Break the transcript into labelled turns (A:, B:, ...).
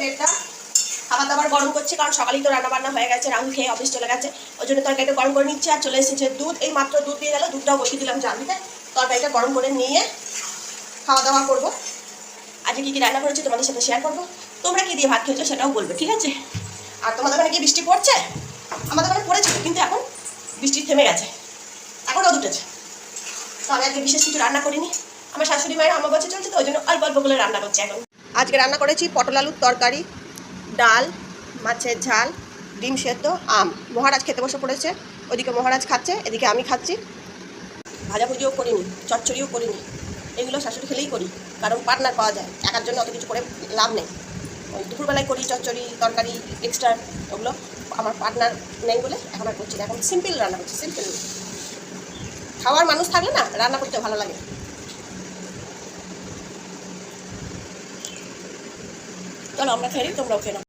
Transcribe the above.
A: দেড়টা। খাবার দাবার গরম করছে, কারণ সকালেই তো রান্না বান্না হয়ে গেছে, রাহুল খেয়ে অফিস চলে গেছে, ওই জন্য তরকারিটা গরম করে নিচ্ছে। আর চলে এসেছে দুধ, এই মাত্র দুধ দিয়ে গেল, দুধটাও বসিয়ে দিলাম জাল দিতে। তরকারিটা গরম করে নিয়ে খাওয়া দাওয়া করবো। আজকে কী কী রান্না করেছি তোমাদের সাথে শেয়ার করবো। তোমরা কি দিয়ে ভাত খেয়েছো সেটাও বলবে, ঠিক আছে? আর তোমাদের ওখানে কি বৃষ্টি পড়ছে? আমাদের ওখানে পড়েছিল, কিন্তু এখন বৃষ্টি থেমে গেছে, এখন রোদ উঠেছে। তো আমি আজকে বিশেষ কিছু রান্না করিনি, আমার শাশুড়ি মায়ের অমাবস্যা চলছে, তো ওই জন্য অল্প অল্প করে রান্না করছি এখন। আজকে রান্না করেছি পটল আলুর তরকারি, ডাল, মাছের ঝাল, ডিম সেদ্ধ, আম। মহারাজ খেতে বসে পড়েছে, ওইদিকে মহারাজ খাচ্ছে, এদিকে আমি খাচ্ছি। ভাজাভুজিও করিনি, চচ্চড়িও করিনি, এগুলো শাশুড়ি খেলেই করি, কারণ পার্টনার পাওয়া যায়, একার জন্য অত কিছু করে লাভ নেই। ওই দুপুরবেলায় করি চচ্চড়ি তরকারি এক্সট্রা, ওগুলো আমার পার্টনার নেই বলে এখন আর করছি না। এখন সিম্পল রান্না করছি, সিম্পল। খাওয়ার মানুষ থাকলে না রান্না করতে ভালো লাগে। চলো আমরা খেয়ে নিই, তোমরাও খেয়ে নাও।